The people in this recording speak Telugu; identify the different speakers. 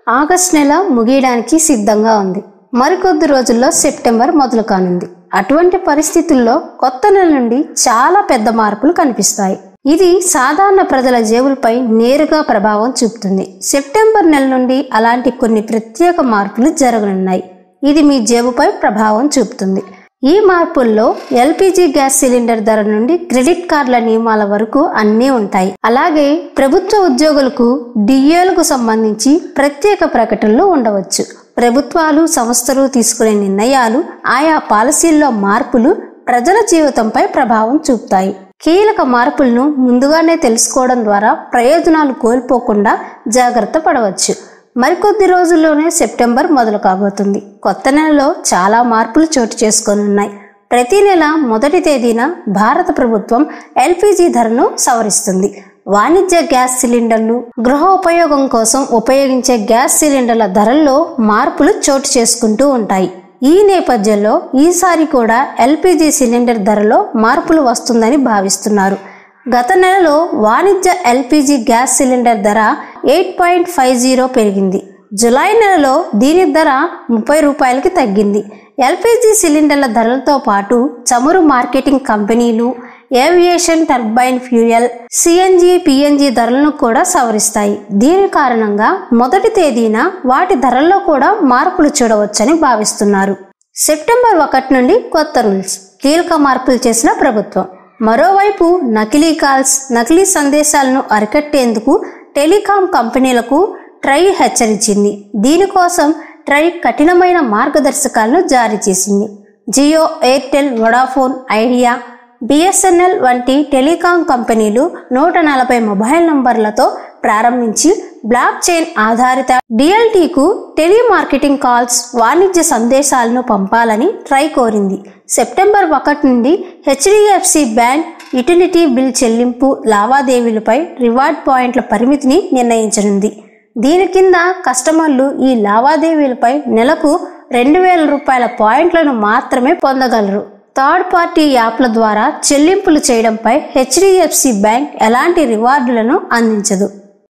Speaker 1: ఆగస్టు నెల ముగియడానికి సిద్ధంగా ఉంది. మరికొద్ది రోజుల్లో సెప్టెంబర్ మొదలు కానుంది. అటువంటి పరిస్థితుల్లో కొత్త నెల నుండి చాలా పెద్ద మార్పులు కనిపిస్తాయి. ఇది సాధారణ ప్రజల జేబులపై నేరుగా ప్రభావం చూపుతుంది. సెప్టెంబర్ నెల నుండి అలాంటి కొన్ని ప్రత్యేక మార్పులు జరగనున్నాయి. ఇది మీ జేబుపై ప్రభావం చూపుతుంది. ఈ మార్పుల్లో ఎల్పిజి గ్యాస్ సిలిండర్ ధర నుండి క్రెడిట్ కార్డుల నియమాల వరకు అన్నీ ఉంటాయి. అలాగే ప్రభుత్వ ఉద్యోగులకు డిఏలకు సంబంధించి ప్రత్యేక ప్రకటనలు ఉండవచ్చు. ప్రభుత్వాలు సంస్థలు తీసుకునే నిర్ణయాలు, ఆయా పాలసీల్లో మార్పులు ప్రజల జీవితంపై ప్రభావం చూపుతాయి. కీలక మార్పులను ముందుగానే తెలుసుకోవడం ద్వారా ప్రయోజనాలు కోల్పోకుండా జాగ్రత్త పడవచ్చు. మరికొద్ది రోజుల్లోనే సెప్టెంబర్ మొదలు కాబోతుంది. కొత్త నెలలో చాలా మార్పులు చోటు చేసుకోనున్నాయి. ప్రతి నెల మొదటి తేదీన భారత ప్రభుత్వం ఎల్పిజి ధరను సవరిస్తుంది. వాణిజ్య గ్యాస్ సిలిండర్లు, గృహ ఉపయోగం కోసం ఉపయోగించే గ్యాస్ సిలిండర్ల ధరల్లో మార్పులు చోటు చేసుకుంటూ ఉంటాయి. ఈ నేపథ్యంలో ఈసారి కూడా ఎల్పిజి సిలిండర్ ధరలో మార్పులు వస్తుందని భావిస్తున్నారు. గత నెలలో వాణిజ్య ఎల్పిజి గ్యాస్ సిలిండర్ ధర 8.50 పెరిగింది. జులై నెలలో దీని ధర 30 రూపాయలకి తగ్గింది. ఎల్పిజి సిలిండర్ల ధరలతో పాటు చమురు మార్కెటింగ్ కంపెనీలు, aviation turbine fuel, CNG, PNG ధరలను కూడా సవరిస్తాయి. దీని కారణంగా మొదటి తేదీన వాటి ధరల్లో కూడా మార్పులు చూడవచ్చని భావిస్తున్నారు. సెప్టెంబర్ 1 నుండి కొత్త రూల్స్, కీలక మార్పులు చేసిన ప్రభుత్వం. మరోవైపు నకిలీ కాల్స్, నకిలీ సందేశాలను అరికట్టేందుకు టెలికాం కంపెనీలకు ట్రై హెచ్చరించింది. దీనికోసం ట్రై కఠినమైన మార్గదర్శకాలను జారీ చేసింది. Jio, Airtel, Vodafone, Idea, BSNL వంటి టెలికాం కంపెనీలు 140 మొబైల్ నంబర్లతో ప్రారంభించి బ్లాక్ చైన్ ఆధారిత డిఎల్టీకు టెలిమార్కెటింగ్ కాల్స్, వాణిజ్య సందేశాలను పంపాలని ట్రై కోరింది. సెప్టెంబర్ 1 నుండి హెచ్డిఎఫ్సి బ్యాంక్ యుటిలిటీ బిల్ చెల్లింపు లావాదేవీలపై రివార్డ్ పాయింట్ల పరిమితిని నిర్ణయించనుంది. దీని కింద కస్టమర్లు ఈ లావాదేవీలపై నెలకు 2000 రూపాయల పాయింట్లను మాత్రమే పొందగలరు. థర్డ్ పార్టీ యాప్ల ద్వారా చెల్లింపులు చేయడంపై హెచ్డిఎఫ్సి బ్యాంక్ ఎలాంటి రివార్డులను అందించదు.